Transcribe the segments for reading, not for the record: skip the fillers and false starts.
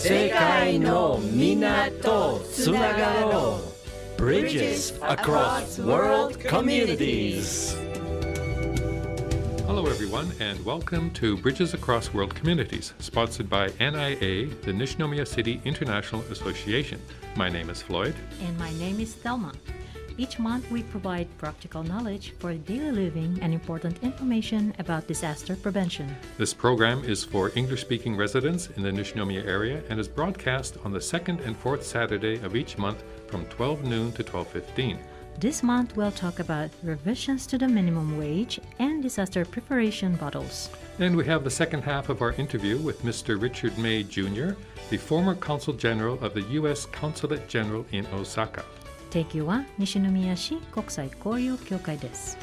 世界のみんなとつながろう Bridges across world communities. Hello everyone and welcome to Bridges Across World Communities, sponsored by NIA, the Nishinomiya City International Association. My name is Floyd. And my name is Thelma. Each month we provide practical knowledge for daily living and important information about disaster prevention. This program is for English-speaking residents in the Nishinomiya area and is broadcast on the second and fourth Saturday of each month from 12 noon to 12:15. This month we'll talk about revisions to the minimum wage and disaster preparation bottles. And we have the second half of our interview with Mr. Richard May Jr., the former Consul General of the U.S. Consulate General in Osaka. 提供は西宮市国際交流協会です。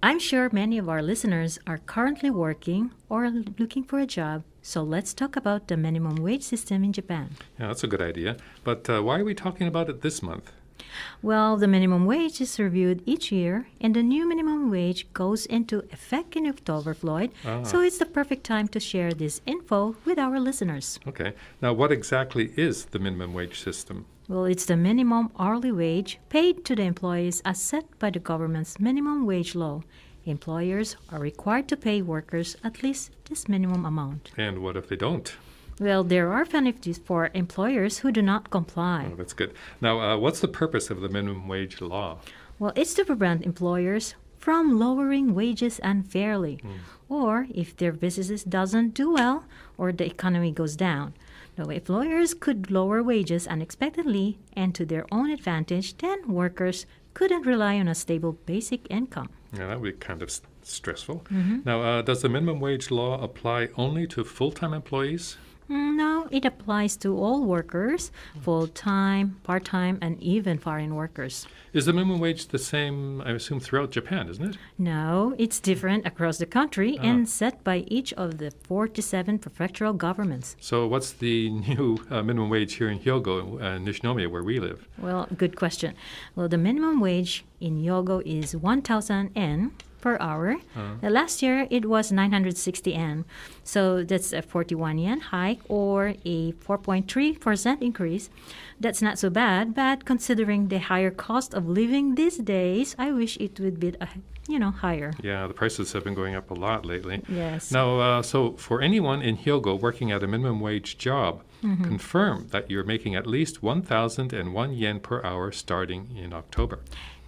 I'm sure many of our listeners are currently working or looking for a job, so let's talk about the minimum wage system in Japan. Yeah, that's a good idea. But why are we talking about it this month? Well, the minimum wage is reviewed each year, and the new minimum wage goes into effect in October, Floyd. So it's the perfect time to share this info with our listeners. Okay. Now, what exactly is the minimum wage system? Well, it's the minimum hourly wage paid to the employees as set by the government's minimum wage law. Employers are required to pay workers at least this minimum amount. And what if they don't? Well, there are penalties for employers who do not comply. Oh, that's good. Now, what's the purpose of the minimum wage law? Well, it's to prevent employers from lowering wages unfairly, or if their business doesn't do well or the economy goes down. No, employers could lower wages unexpectedly and to their own advantage, then workers couldn't rely on a stable basic income. Yeah, that would be kind of stressful. Now, does the minimum wage law apply only to full-time employees? No, it applies to all workers, full-time, part-time, and even foreign workers. Is the minimum wage the same, I assume, throughout Japan, isn't it? No, it's different across the country and set by each of the 47 prefectural governments. So what's the new minimum wage here in Hyogo, Nishinomiya, where we live? Well, good question. Well, the minimum wage in Hyogo is 1,000 yen per hour. Last year, it was 960 yen. So that's a 41 yen hike or a 4.3% increase. That's not so bad, but considering the higher cost of living these days, I wish it would be, higher. Yeah, the prices have been going up a lot lately. Yes. Now, so for anyone in Hyogo working at a minimum wage job, confirm that you're making at least 1,001 yen per hour starting in October.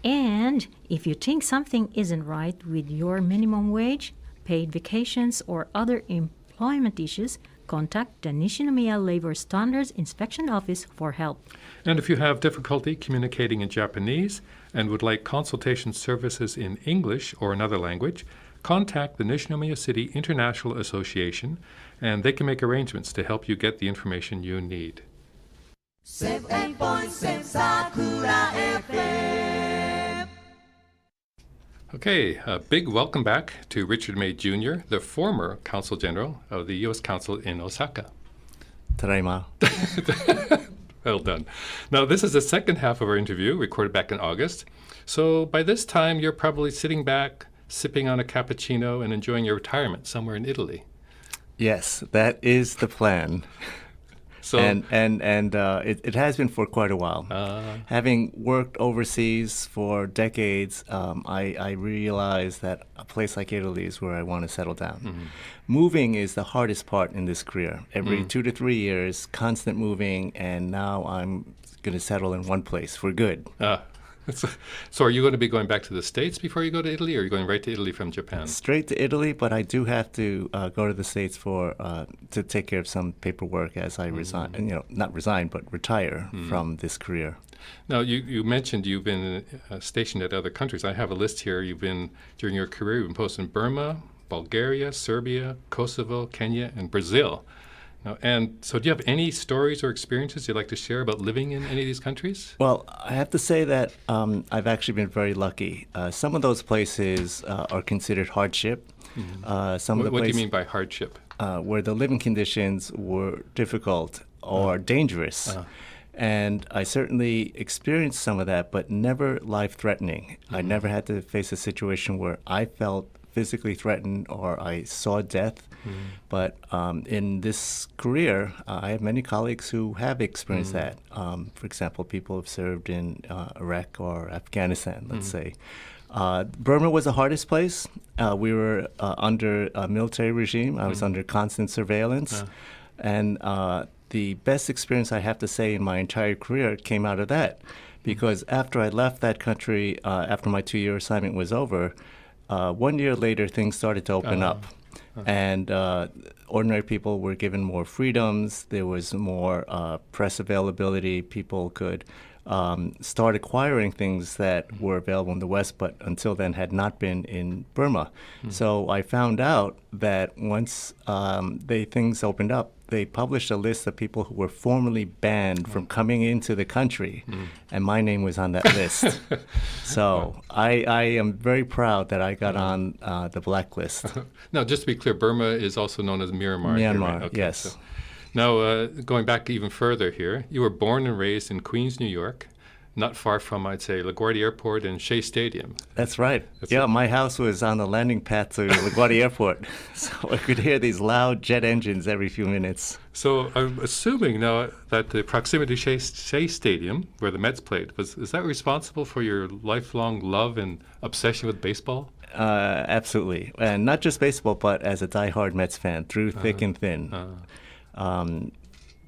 And if you think something isn't right with your minimum wage, paid vacations, or other employment issues, contact the Nishinomiya Labor Standards Inspection Office for help. And if you have difficulty communicating in Japanese and would like consultation services in English or another language, contact the Nishinomiya City International Association, and they can make arrangements to help you get the information you need. 7.7 Sakura FM. Okay, a big welcome back to Richard May Jr., the former Consul General of the U.S. Consulate in Osaka. Tadaima. Well done. Now, this is the second half of our interview, recorded back in August. So by this time, you're probably sitting back, sipping on a cappuccino, and enjoying your retirement somewhere in Italy. Yes, that is the plan. So, it has been for quite a while. Having worked overseas for decades, I realized that a place like Italy is where I want to settle down. Moving is the hardest part in this career. Every 2 to 3 years, constant moving, and now I'm going to settle in one place for good. So are you going to be going back to the States before you go to Italy, or are you going right to Italy from Japan? Straight to Italy, but I do have to go to the States to take care of some paperwork as I resign, not resign, but retire from this career. Now, you mentioned you've been stationed at other countries. I have a list here. During your career, you've been posted in Burma, Bulgaria, Serbia, Kosovo, Kenya, and Brazil. Now, and so do you have any stories or experiences you'd like to share about living in any of these countries? Well, I have to say that I've actually been very lucky. Some of those places are considered hardship. What do you mean by hardship? Where the living conditions were difficult or dangerous. And I certainly experienced some of that, but never life-threatening. I never had to face a situation where I felt physically threatened or I saw death. But in this career, I have many colleagues who have experienced that. For example, people who have served in Iraq or Afghanistan, let's say. Burma was the hardest place. We were under a military regime. I was under constant surveillance. And the best experience, I have to say, in my entire career came out of that. Because after I left that country, after my 2-year assignment was over, 1 year later, things started to open up. And ordinary people were given more freedoms. There was more press availability. People could start acquiring things that were available in the West, but until then had not been in Burma. So I found out that once things opened up, they published a list of people who were formerly banned from coming into the country, and my name was on that list. So I am very proud that I got on the blacklist. Now, just to be clear, Burma is also known as Myanmar. Myanmar, right? Okay, yes. So. Now, going back even further here, you were born and raised in Queens, New York, not far from, I'd say, LaGuardia Airport and Shea Stadium. That's right. My house was on the landing pad to LaGuardia Airport, so I could hear these loud jet engines every few minutes. So I'm assuming now that the proximity to Shea Stadium, where the Mets played, is that responsible for your lifelong love and obsession with baseball? Absolutely. And not just baseball, but as a diehard Mets fan, through thick and thin.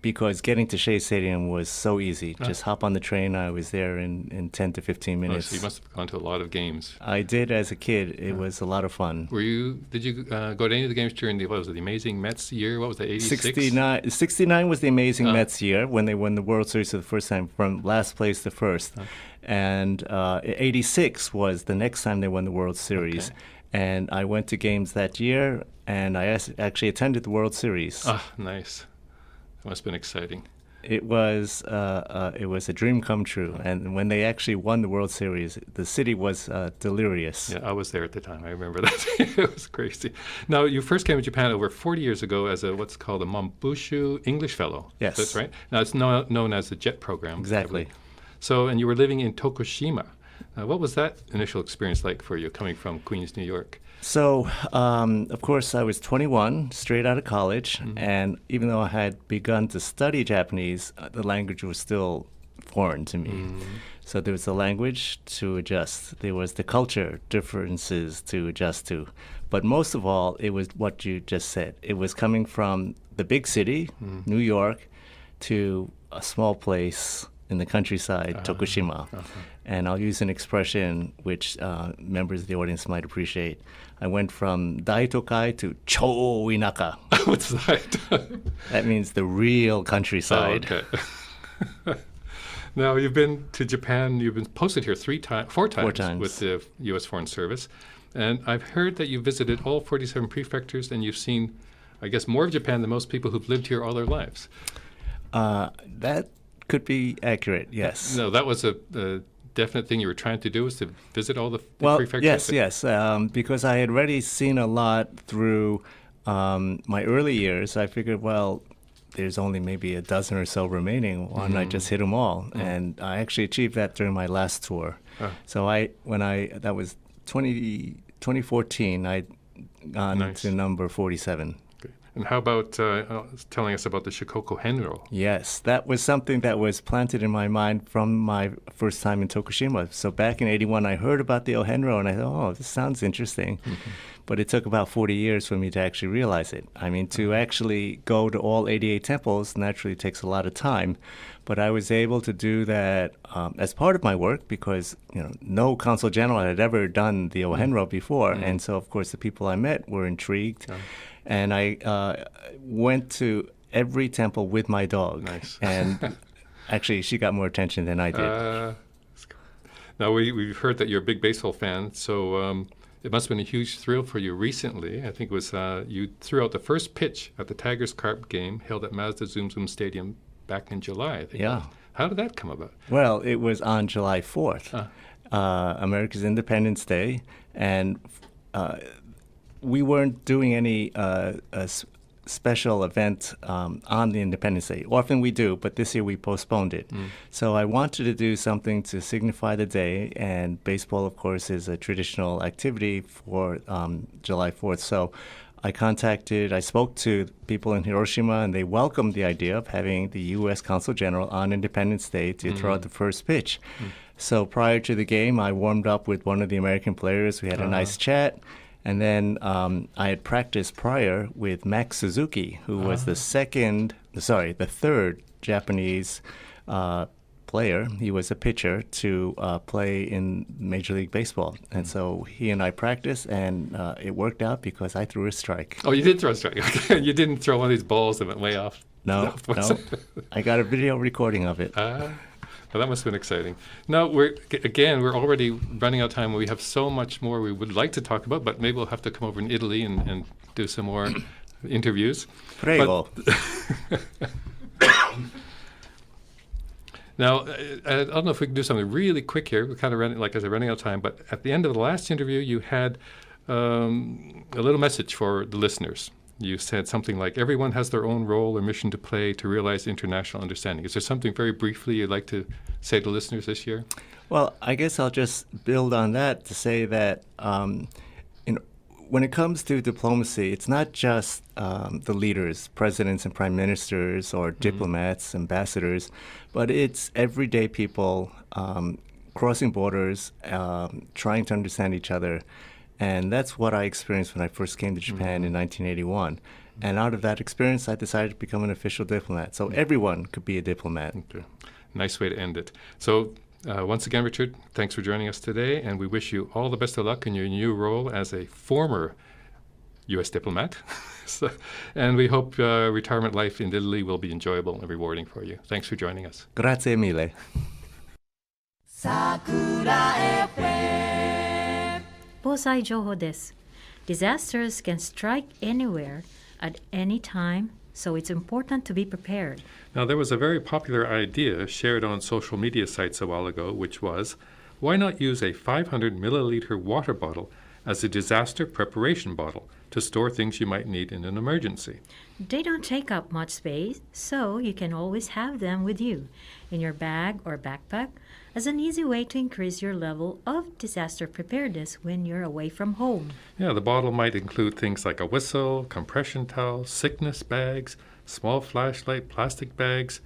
Because getting to Shea Stadium was so easy. Just hop on the train. I was there in 10 to 15 minutes. So you must have gone to a lot of games. I did as a kid. It was a lot of fun. Did you go to any of the games during the amazing Mets year? What was that, 86? 69 was the amazing Mets year when they won the World Series for the first time, from last place to first. And 86 was the next time they won the World Series. Okay. And I went to games that year, and I actually attended the World Series. Nice. It must have been exciting. It was a dream come true. And when they actually won the World Series, the city was delirious. Yeah, I was there at the time. I remember that. It was crazy. Now, you first came to Japan over 40 years ago as what's called a Mombushu English Fellow. Yes. That's right. Now, it's known as the JET program. Exactly. So, and you were living in Tokushima. What was that initial experience like for you, coming from Queens, New York? So, of course, I was 21, straight out of college, and even though I had begun to study Japanese, the language was still foreign to me. So there was the language to adjust. There was the culture differences to adjust to. But most of all, it was what you just said. It was coming from the big city, New York, to a small place in the countryside, Tokushima. And I'll use an expression which members of the audience might appreciate. I went from Daitokai to Chou Inaka. What's that? That means the real countryside. Oh, okay. Now, you've been to Japan. You've been posted here four times with the U.S. Foreign Service. And I've heard that you visited all 47 prefectures, and you've seen, I guess, more of Japan than most people who've lived here all their lives. That could be accurate, yes. No, that was a definite thing you were trying to do, was to visit all the prefectures? Yes. Because I had already seen a lot through my early years. I figured, well, there's only maybe a dozen or so remaining. Why don't I just hit them all? And I actually achieved that during my last tour. So that was 2014, I'd gone to number 47. And how about telling us about the Shikoku Henro? Yes, that was something that was planted in my mind from my first time in Tokushima. So back in 81, I heard about the Ohenro, and I thought, oh, this sounds interesting. But it took about 40 years for me to actually realize it. I mean, to actually go to all 88 temples naturally takes a lot of time. But I was able to do that as part of my work because, no consul general had ever done the Ohenro before. And so, of course, the people I met were intrigued. And I went to every temple with my dog. Nice. And actually, she got more attention than I did. Now, we've heard that you're a big baseball fan, so it must have been a huge thrill for you recently. I think it was you threw out the first pitch at the Tigers-Carp game held at Mazda Zoom Zoom Stadium back in July, I think. Yeah. How did that come about? Well, it was on July 4th, America's Independence Day, and we weren't doing any special event on the Independence Day. Often we do, but this year we postponed it. So I wanted to do something to signify the day, and baseball, of course, is a traditional activity for July 4th. So I spoke to people in Hiroshima, and they welcomed the idea of having the U.S. Consul General on Independence Day to throw out the first pitch. So prior to the game, I warmed up with one of the American players. We had a nice chat. And then I had practiced prior with Max Suzuki, who was the third Japanese player. He was a pitcher to play in Major League Baseball. And so he and I practiced, and it worked out because I threw a strike. Oh, you did throw a strike. Okay. You didn't throw one of these balls that went way off. No. I got a video recording of it. Well, that must have been exciting. Now, we're already running out of time. We have so much more we would like to talk about, but maybe we'll have to come over in Italy and do some more interviews. Prego. Now, I don't know if we can do something really quick here. We're kind of running out of time, but at the end of the last interview, you had a little message for the listeners. You said something like, everyone has their own role or mission to play to realize international understanding. Is there something very briefly you'd like to say to listeners this year? Well, I guess I'll just build on that to say that when it comes to diplomacy, it's not just the leaders, presidents and prime ministers, or diplomats, ambassadors, but it's everyday people crossing borders, trying to understand each other. And that's what I experienced when I first came to Japan in 1981. And out of that experience, I decided to become an official diplomat. So everyone could be a diplomat. Okay. Nice way to end it. So once again, Richard, thanks for joining us today. And we wish you all the best of luck in your new role as a former U.S. diplomat. And we hope retirement life in Italy will be enjoyable and rewarding for you. Thanks for joining us. Grazie mille. Bosai Joho desu. Disasters can strike anywhere, at any time, so it's important to be prepared. Now, there was a very popular idea shared on social media sites a while ago, which was, why not use a 500 milliliter water bottle as a disaster preparation bottle to store things you might need in an emergency? They don't take up much space, so you can always have them with you, in your bag or backpack, as an easy way to increase your level of disaster preparedness when you're away from home. Yeah, the bottle might include things like a whistle, compression towel, sickness bags, small flashlight, plastic bags,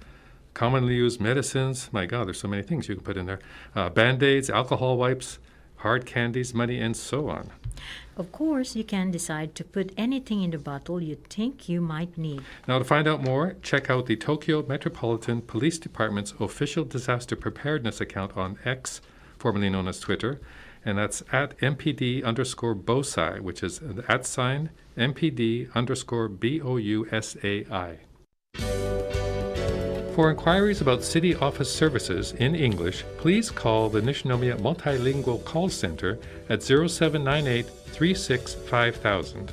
commonly used medicines. My God, there's so many things you can put in there. Band-Aids, alcohol wipes, hard candies, money, and so on. Of course, you can decide to put anything in the bottle you think you might need. Now, to find out more, check out the Tokyo Metropolitan Police Department's official disaster preparedness account on X, formerly known as Twitter, and that's at @MPD_BOSAI, which is @ MPD_BOUSAI. For inquiries about city office services in English, please call the Nishinomiya Multilingual Call Center at 0798-365000.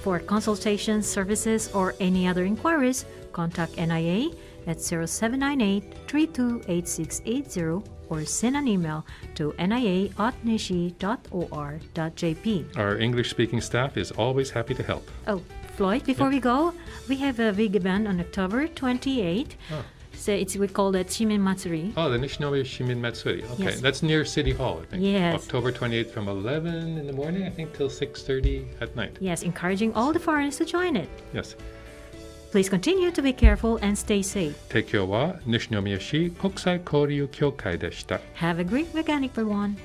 For consultation services or any other inquiries, contact NIA at 0798-328680 or send an email to nia@nishi.or.jp. Our English-speaking staff is always happy to help. Oh, Floyd, before we go, we have a big event on October 28th. Oh. So we call that Shimin Matsuri. Oh, the Nishinomiya Shimin Matsuri. Okay, Yes. That's near City Hall, I think. Yes. October 28th from 11 in the morning, I think, till 6:30 at night. Yes, encouraging all the foreigners to join it. Yes. Please continue to be careful and stay safe. 提供は西宮市国際交流協会でした。 Have a great weekend, everyone.